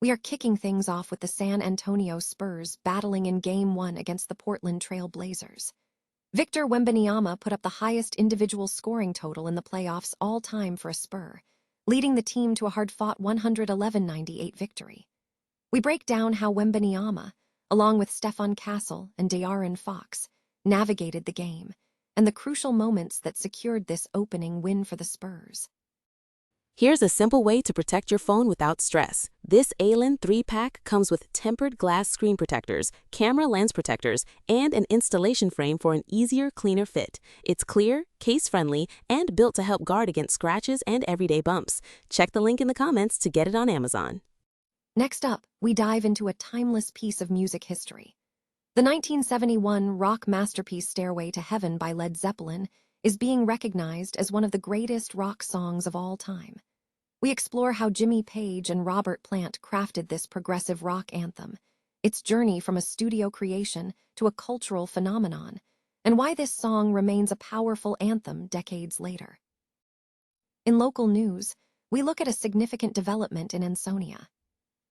We are kicking things off with the San Antonio Spurs battling in Game 1 against the Portland Trail Blazers. Victor Wembanyama put up the highest individual scoring total in the playoffs all time for a Spur, leading the team to a hard-fought 111-98 victory. We break down how Wembanyama, along with Stephon Castle and De'Aaron Fox, navigated the game, and the crucial moments that secured this opening win for the Spurs. Here's a simple way to protect your phone without stress. This Allen 3-pack comes with tempered glass screen protectors, camera lens protectors, and an installation frame for an easier, cleaner fit. It's clear, case-friendly, and built to help guard against scratches and everyday bumps. Check the link in the comments to get it on Amazon. Next up, we dive into a timeless piece of music history. The 1971 rock masterpiece Stairway to Heaven by Led Zeppelin is being recognized as one of the greatest rock songs of all time. We explore how Jimmy Page and Robert Plant crafted this progressive rock anthem, its journey from a studio creation to a cultural phenomenon, and why this song remains a powerful anthem decades later. In local news, we look at a significant development in Ansonia.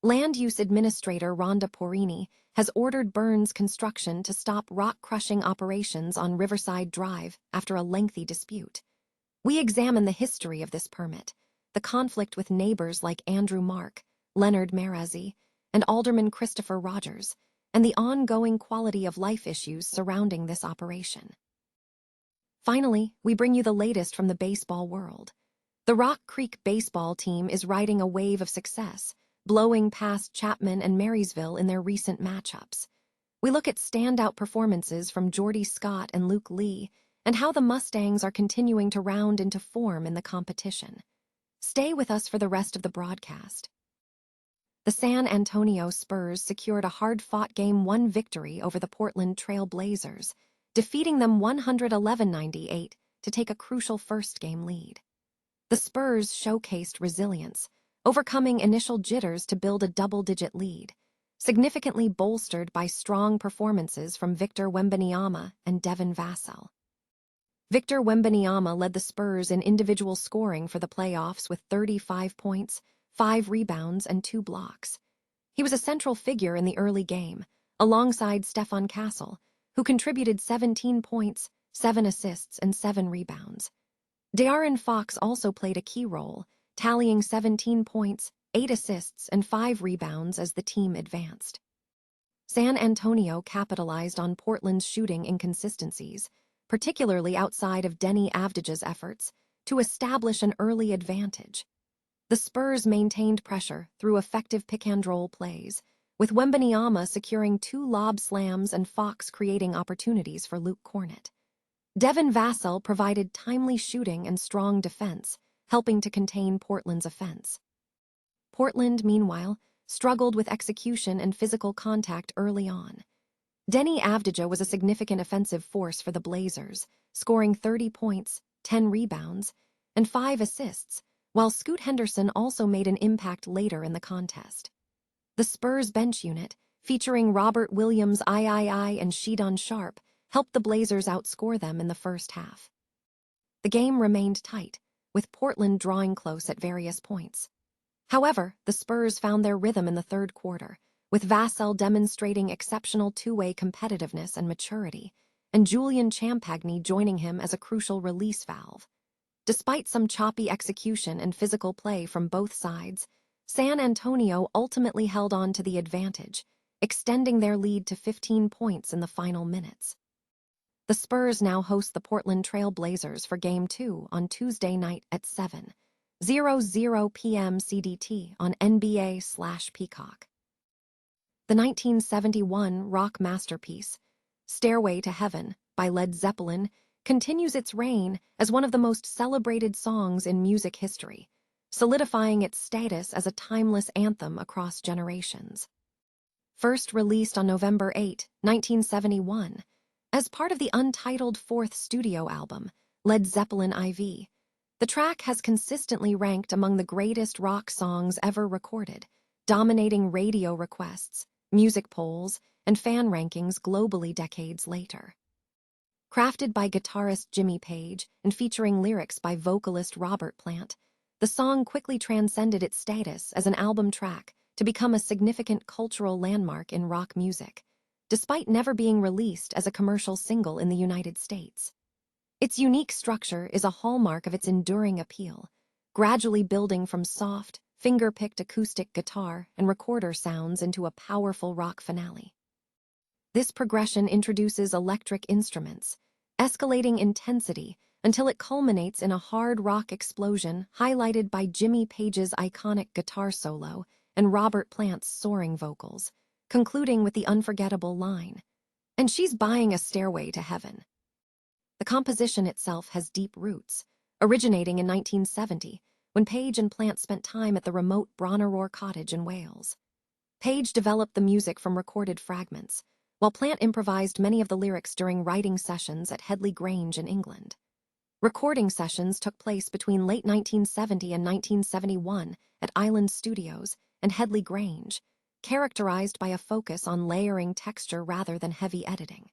Land Use Administrator Rhonda Porrini has ordered Burns Construction to stop rock-crushing operations on Riverside Drive after a lengthy dispute. We examine the history of this permit, the conflict with neighbors like Andrew Mark, Leonard Marazzi, and Alderman Christopher Rogers, and the ongoing quality of life issues surrounding this operation. Finally, we bring you the latest from the baseball world. The Rock Creek baseball team is riding a wave of success, blowing past Chapman and Marysville in their recent matchups. We look at standout performances from Jordy Scott and Luke Lee, and how the Mustangs are continuing to round into form in the competition. Stay with us for the rest of the broadcast. The San Antonio Spurs secured a hard-fought Game 1 victory over the Portland Trail Blazers, defeating them 111-98 to take a crucial first-game lead. The Spurs showcased resilience, overcoming initial jitters to build a double-digit lead, significantly bolstered by strong performances from Victor Wembanyama and Devin Vassell. Victor Wembanyama led the Spurs in individual scoring for the playoffs with 35 points, 5 rebounds, and 2 blocks. He was a central figure in the early game, alongside Stephon Castle, who contributed 17 points, 7 assists, and 7 rebounds. De'Aaron Fox also played a key role, tallying 17 points, 8 assists, and 5 rebounds as the team advanced. San Antonio capitalized on Portland's shooting inconsistencies, particularly outside of Denny Avdija's efforts, to establish an early advantage. The Spurs maintained pressure through effective pick-and-roll plays, with Wembanyama securing 2 lob slams and Fox creating opportunities for Luke Cornett. Devin Vassell provided timely shooting and strong defense, helping to contain Portland's offense. Portland, meanwhile, struggled with execution and physical contact early on. Denny Avdija was a significant offensive force for the Blazers, scoring 30 points, 10 rebounds, and 5 assists, while Scoot Henderson also made an impact later in the contest. The Spurs bench unit, featuring Robert Williams III and Shedon Sharpe, helped the Blazers outscore them in the first half. The game remained tight, with Portland drawing close at various points. However, the Spurs found their rhythm in the third quarter, with Vassell demonstrating exceptional two-way competitiveness and maturity, and Julian Champagny joining him as a crucial release valve. Despite some choppy execution and physical play from both sides, San Antonio ultimately held on to the advantage, extending their lead to 15 points in the final minutes. The Spurs now host the Portland Trail Blazers for Game 2 on Tuesday night at 7:00 p.m. CDT on NBA/Peacock. The 1971 rock masterpiece, Stairway to Heaven by Led Zeppelin, continues its reign as one of the most celebrated songs in music history, solidifying its status as a timeless anthem across generations. First released on November 8, 1971, as part of the untitled fourth studio album, Led Zeppelin IV, the track has consistently ranked among the greatest rock songs ever recorded, dominating radio requests, music polls, and fan rankings globally decades later. Crafted by guitarist Jimmy Page and featuring lyrics by vocalist Robert Plant, the song quickly transcended its status as an album track to become a significant cultural landmark in rock music, despite never being released as a commercial single in the United States. Its unique structure is a hallmark of its enduring appeal, gradually building from soft, finger-picked acoustic guitar and recorder sounds into a powerful rock finale. This progression introduces electric instruments, escalating intensity until it culminates in a hard rock explosion highlighted by Jimmy Page's iconic guitar solo and Robert Plant's soaring vocals, concluding with the unforgettable line, "And she's buying a stairway to heaven." The composition itself has deep roots, originating in 1970, when Page and Plant spent time at the remote Bronnerore cottage in Wales. Page developed the music from recorded fragments, while Plant improvised many of the lyrics during writing sessions at Headley Grange in England. Recording sessions took place between late 1970 and 1971 at Island Studios and Headley Grange, characterized by a focus on layering texture rather than heavy editing.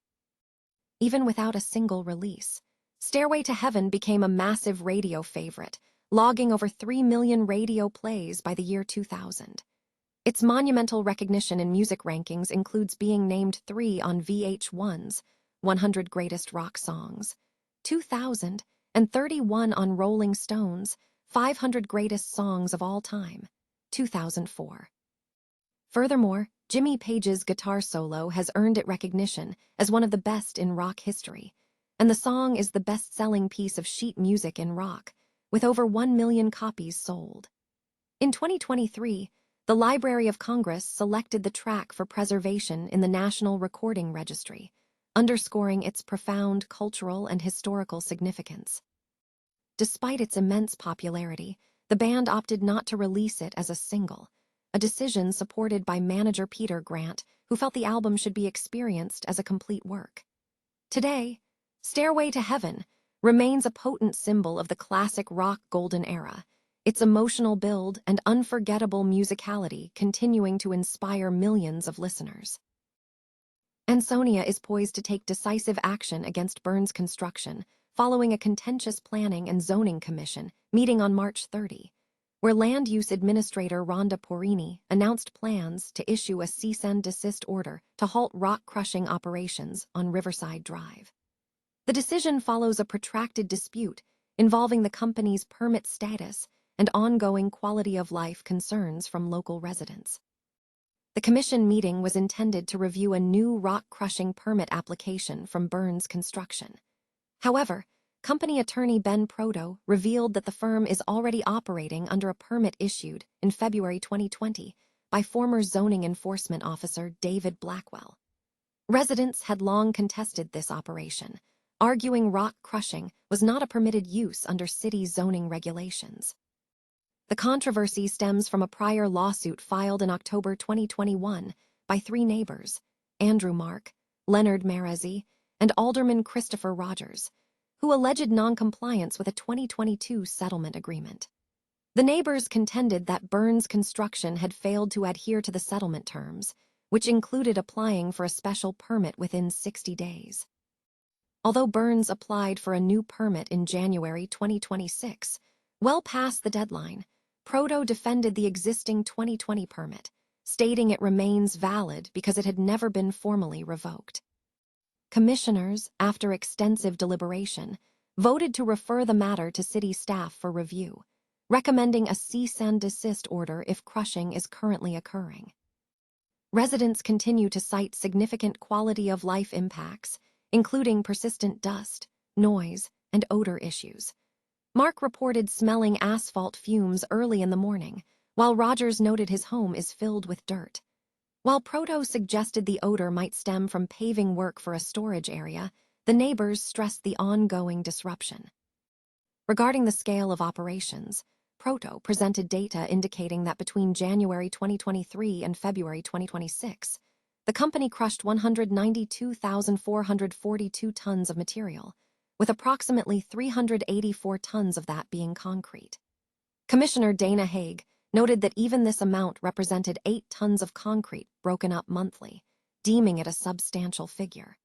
Even without a single release, Stairway to Heaven became a massive radio favorite, logging over 3 million radio plays by the year 2000. Its monumental recognition in music rankings includes being named 3 on VH1's 100 Greatest Rock Songs, 2000, and 31 on Rolling Stone's 500 Greatest Songs of All Time, 2004. Furthermore, Jimmy Page's guitar solo has earned it recognition as one of the best in rock history, and the song is the best-selling piece of sheet music in rock, with over 1 million copies sold. In 2023, the Library of Congress selected the track for preservation in the National Recording Registry, underscoring its profound cultural and historical significance. Despite its immense popularity, the band opted not to release it as a single, a decision supported by manager Peter Grant, who felt the album should be experienced as a complete work. Today, Stairway to Heaven remains a potent symbol of the classic rock golden era, its emotional build and unforgettable musicality continuing to inspire millions of listeners. Ansonia is poised to take decisive action against Burns Construction following a contentious planning and zoning commission meeting on March 30, where Land Use Administrator Rhonda Porrini announced plans to issue a cease and desist order to halt rock-crushing operations on Riverside Drive. The decision follows a protracted dispute involving the company's permit status and ongoing quality-of-life concerns from local residents. The commission meeting was intended to review a new rock-crushing permit application from Burns Construction. However, company attorney Ben Proto revealed that the firm is already operating under a permit issued in February 2020 by former zoning enforcement officer David Blackwell. Residents had long contested this operation, arguing rock crushing was not a permitted use under city zoning regulations. The controversy stems from a prior lawsuit filed in October 2021 by 3 neighbors, Andrew Mark, Leonard Marazzi, and Alderman Christopher Rogers, who alleged noncompliance with a 2022 settlement agreement. The neighbors contended that Burns Construction had failed to adhere to the settlement terms, which included applying for a special permit within 60 days. Although Burns applied for a new permit in January 2026, well past the deadline, Proto defended the existing 2020 permit, stating it remains valid because it had never been formally revoked. Commissioners, after extensive deliberation, voted to refer the matter to city staff for review, recommending a cease and desist order if crushing is currently occurring. Residents continue to cite significant quality-of-life impacts, including persistent dust, noise, and odor issues. Mark reported smelling asphalt fumes early in the morning, while Rogers noted his home is filled with dirt. While Proto suggested the odor might stem from paving work for a storage area, the neighbors stressed the ongoing disruption. Regarding the scale of operations, Proto presented data indicating that between January 2023 and February 2026, the company crushed 192,442 tons of material, with approximately 384 tons of that being concrete. Commissioner Dana Haig noted that even this amount represented 8 tons of concrete broken up monthly, deeming it a substantial figure.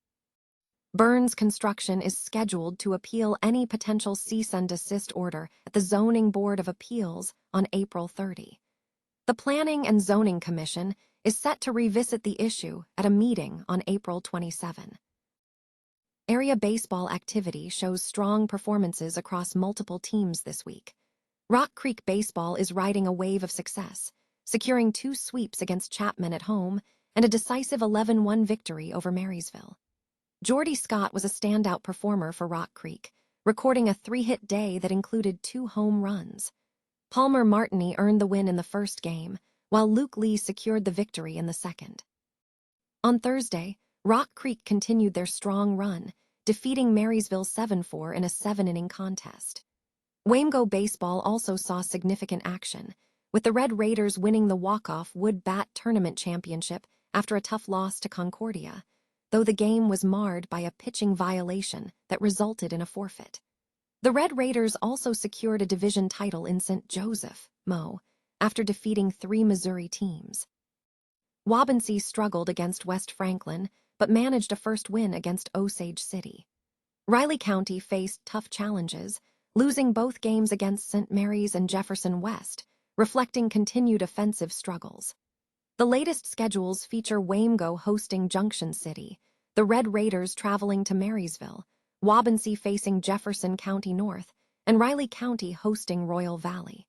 Burns Construction is scheduled to appeal any potential cease and desist order at the Zoning Board of Appeals on April 30. The Planning and Zoning Commission is set to revisit the issue at a meeting on April 27. Area baseball activity shows strong performances across multiple teams this week. Rock Creek Baseball is riding a wave of success, securing 2 sweeps against Chapman at home and a decisive 11-1 victory over Marysville. Jordy Scott was a standout performer for Rock Creek, recording a 3-hit day that included 2 home runs. Palmer Martini earned the win in the first game, while Luke Lee secured the victory in the second. On Thursday, Rock Creek continued their strong run, defeating Marysville 7-4 in a 7-inning contest. Wamego Baseball also saw significant action, with the Red Raiders winning the walk-off Wood Bat Tournament Championship after a tough loss to Concordia, though the game was marred by a pitching violation that resulted in a forfeit. The Red Raiders also secured a division title in St. Joseph, Mo, after defeating 3 Missouri teams. Waubonsee struggled against West Franklin, but managed a first win against Osage City. Riley County faced tough challenges, losing both games against St. Mary's and Jefferson West, reflecting continued offensive struggles. The latest schedules feature Wamego hosting Junction City, the Red Raiders traveling to Marysville, Waubonsee facing Jefferson County North, and Riley County hosting Royal Valley.